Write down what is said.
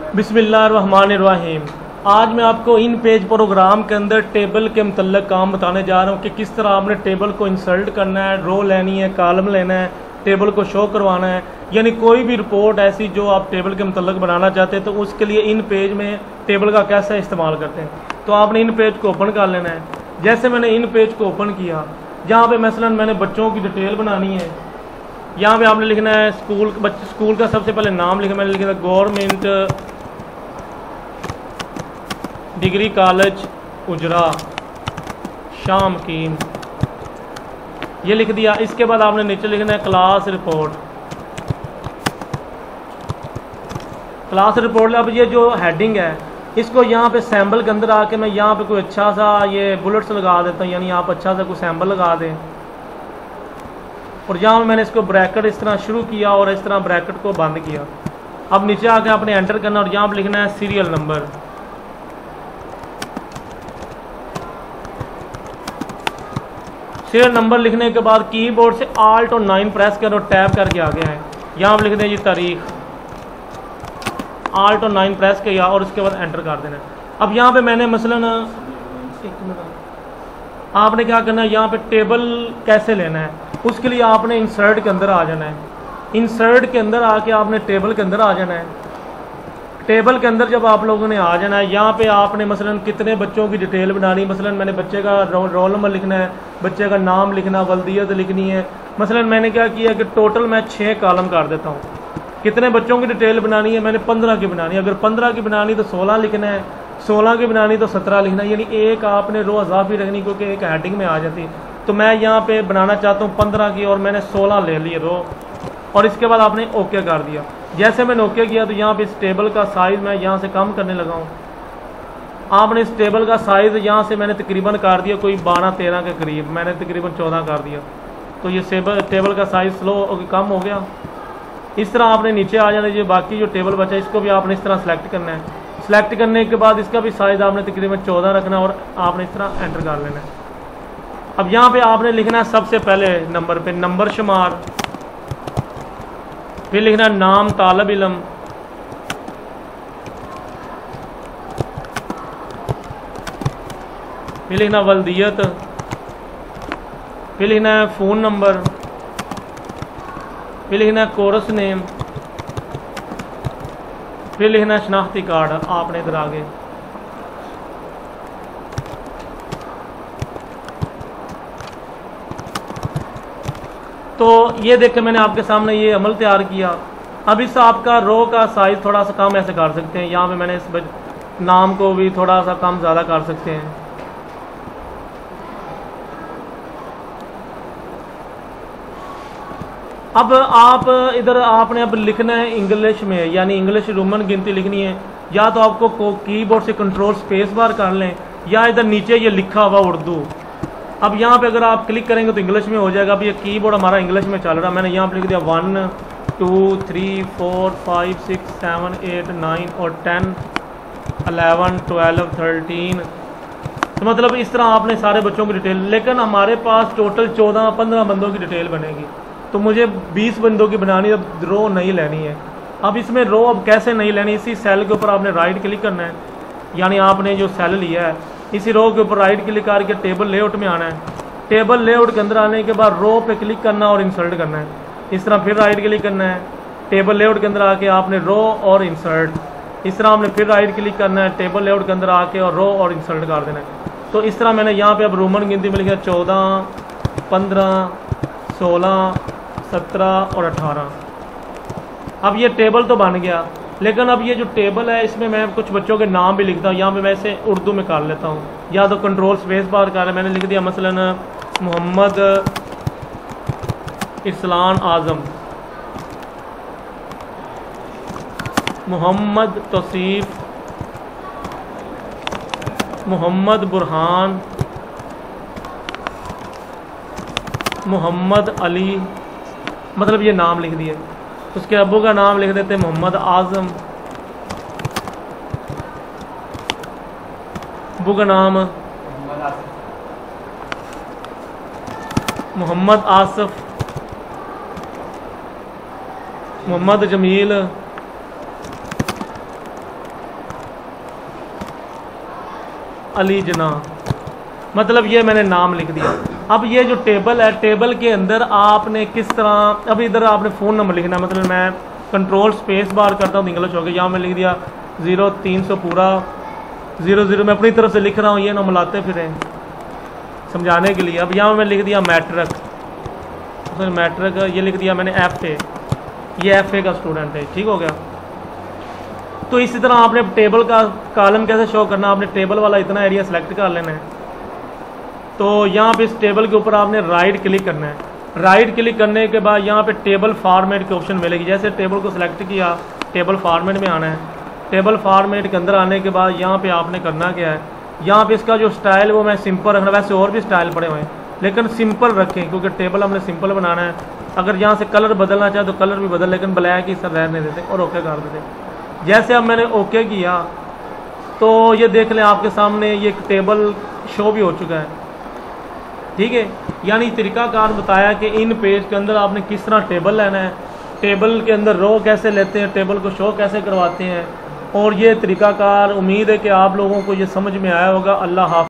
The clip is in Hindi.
बिस्मिल्लाहिर्रहमानिर्रहीम। आज मैं आपको इन पेज प्रोग्राम के अंदर टेबल के मतलब काम बताने जा रहा हूँ कि किस तरह आपने टेबल को इंसर्ट करना है, रो लेनी है, कॉलम लेना है, टेबल को शो करवाना है। यानी कोई भी रिपोर्ट ऐसी जो आप टेबल के मतलब बनाना चाहते हैं तो उसके लिए इन पेज में टेबल का कैसे इस्तेमाल करते हैं। तो आपने इन पेज को ओपन कर लेना है। जैसे मैंने इन पेज को ओपन किया, जहाँ पे मसलन मैंने बच्चों की डिटेल बनानी है, यहाँ पे आपने लिखना है स्कूल का सबसे पहले नाम लिखा। मैंने लिखा था गवर्नमेंट डिग्री कॉलेज उजरा शामकीन, ये लिख दिया। इसके बाद आपने नीचे लिखना है क्लास रिपोर्ट। क्लास रिपोर्ट अब ये जो हेडिंग है इसको यहाँ पे सैम्बल के अंदर आके मैं यहाँ पे कोई अच्छा सा ये बुलेट्स लगा देता हूँ, यानी आप अच्छा सा कोई सैम्बल लगा दें। और यहाँ मैंने इसको ब्रैकेट इस तरह शुरू किया और इस तरह ब्रैकेट को बंद किया। अब नीचे आके आपने एंटर करना और यहाँ पे लिखना है सीरियल नंबर। सीरियल नंबर लिखने के बाद कीबोर्ड से Alt और 9 प्रेस करो, टैब करके आगे आए। यहाँ पे लिख दें जी तारीख, Alt और 9 प्रेस किया और उसके बाद एंटर कर देना। अब यहाँ पे मैंने मसलन आपने क्या करना है, यहाँ पे टेबल कैसे लेना है उसके लिए आपने इंसर्ट के अंदर आ जाना है। इंसर्ट के अंदर आके आपने टेबल के अंदर आ जाना है। टेबल के अंदर जब आप लोगों ने आ जाना है, यहाँ पे आपने मसलन कितने बच्चों की डिटेल बनानी, मसलन मैंने बच्चे का रोल नंबर लिखना है, बच्चे का नाम लिखना, वल्दियत लिखनी है। मसलन मैंने क्या किया कि टोटल मैं 6 कॉलम कर देता हूँ। कितने बच्चों की डिटेल बनानी है, मैंने 15 की बनानी है। अगर 15 की बनानी तो 16 लिखना है, 16 की बनानी तो 17 लिखना है। यानी एक आपने रो अजाफी रखनी क्योंकि एक हेडिंग में आ जाती। तो मैं यहाँ पे बनाना चाहता हूँ 15 की और मैंने 16 ले लिए रो, और इसके बाद आपने ओके कर दिया। जैसे मैंने ओके किया तो यहाँ पे इस टेबल का साइज़ मैं यहाँ से कम करने लगा हूँ। आपने इस टेबल का साइज़ यहाँ से मैंने तकरीबन कर दिया कोई 12-13 के करीब, मैंने तकरीबन 14 कर दिया। तो ये टेबल का साइज़ कम हो गया। इस तरह आपने नीचे आ जाना। ये बाकी जो टेबल बचा इसको भी आपने इस तरह सेलेक्ट करना है। सेलेक्ट करने के बाद इसका भी साइज़ आपने तकरीबन 14 रखना और आपने इस तरह एंटर कर लेना है। अब यहाँ पे आपने लिखना है सबसे पहले नंबर पे नंबर शुमार, फिर लिखना नाम तालब इलम, फिर लिखना वल्दियत, फिर लिखना है फ़ोन नंबर, फिर लिखना है कोर्स नेम, फिर लिखना है शनाख्ती कार्ड। आपने इधर आगे तो ये देख के मैंने आपके सामने ये अमल तैयार किया। अब इस आपका रो का साइज़ थोड़ा सा कम ऐसे कर सकते हैं। यहाँ पे मैंने इस नाम को भी थोड़ा सा कम ज़्यादा कर सकते हैं। अब आप इधर आपने अब लिखना है इंग्लिश में, यानी इंग्लिश रोमन गिनती लिखनी है। या तो आपको कीबोर्ड से कंट्रोल स्पेस बार कर लें, या इधर नीचे ये लिखा हुआ उर्दू। अब यहाँ पे अगर आप क्लिक करेंगे तो इंग्लिश में हो जाएगा। अब ये कीबोर्ड हमारा इंग्लिश में चल रहा है। मैंने यहाँ पे लिख दिया 1 2 3 4 5 6 7 8 9 और 10 11 12 13। तो मतलब इस तरह आपने सारे बच्चों की डिटेल, लेकिन हमारे पास टोटल 14-15 बंदों की डिटेल बनेगी। तो मुझे 20 बंदों की बनानी, अब रो नहीं लेनी है। अब इसमें रो अब कैसे नहीं लेनी, इसी सेल के ऊपर आपने राइट क्लिक करना है। यानी आपने जो सेल लिया है इसी रो के ऊपर राइट क्लिक करके टेबल लेआउट में आना है। टेबल लेआउट के अंदर आने के बाद रो पे क्लिक करना और इंसर्ट करना है। इस तरह फिर राइट क्लिक करना है। टेबल लेआउट के अंदर आके आपने रो और इंसर्ट, इस तरह आपने फिर राइट क्लिक करना है। टेबल लेआउट के अंदर आके और रो और इंसर्ट कर देना है। तो इस तरह मैंने यहाँ पे अब रोमन गिनती में लिखा 14 15 16 17 और 18। अब ये टेबल तो बन गया, लेकिन अब ये जो टेबल है इसमें मैं कुछ बच्चों के नाम भी लिखता हूँ। यहाँ पे मैं इसे उर्दू में कर लेता हूँ, या तो कंट्रोल स्पेस बार कर, मैंने लिख दिया मसलन मोहम्मद इरसलान आज़म, मोहम्मद तौसीफ, मोहम्मद बुरहान, मोहम्मद अली, मतलब ये नाम लिख दिए। उसके अब्बू का नाम लिख देते मोहम्मद आज़म, अब्बू का नाम मोहम्मद आसफ, मोहम्मद जमील, अली जना, मतलब ये मैंने नाम लिख दिया। अब ये जो टेबल है, टेबल के अंदर आपने किस तरह, अब इधर आपने फ़ोन नंबर लिखना है। मतलब मैं कंट्रोल स्पेस बार करता हूँ, इंग्लिश हो गया, यहाँ मैं लिख दिया 0300 पूरा 00, मैं अपनी तरफ से लिख रहा हूँ, ये ना मिलाते फिरें समझाने के लिए। अब यहाँ मैं लिख दिया मैट्रिक, मैट्रिक ये लिख दिया मैंने FA, ये FA का स्टूडेंट है, ठीक हो गया। तो इसी तरह आपने टेबल का कॉलम कैसे शो करना, आपने टेबल वाला इतना एरिया सेलेक्ट कर लेना है। तो यहाँ पे इस टेबल के ऊपर आपने राइट क्लिक करना है। राइट क्लिक करने के बाद यहाँ पे टेबल फॉर्मेट की ऑप्शन मिलेगी। जैसे टेबल को सिलेक्ट किया, टेबल फॉर्मेट में आना है। टेबल फॉर्मेट के अंदर आने के बाद यहाँ पे आपने करना क्या है, यहाँ पे इसका जो स्टाइल वो मैं सिंपल रखना, वैसे और भी स्टाइल पड़े हुए हैं लेकिन सिंपल रखें क्योंकि टेबल हमने सिंपल बनाना है। अगर यहाँ से कलर बदलना चाहे तो कलर भी बदल, लेकिन ब्लैक ही सर रहने देते और ओके कर देते। जैसे अब मैंने ओके किया तो ये देख लें आपके सामने ये एक टेबल शो भी हो चुका है, ठीक है। यानी तरीकाकार बताया कि इन पेज के अंदर आपने किस तरह टेबल लेना है, टेबल के अंदर रो कैसे लेते हैं, टेबल को शो कैसे करवाते हैं, और ये तरीकाकार उम्मीद है कि आप लोगों को ये समझ में आया होगा। अल्लाह हाफ़िज़।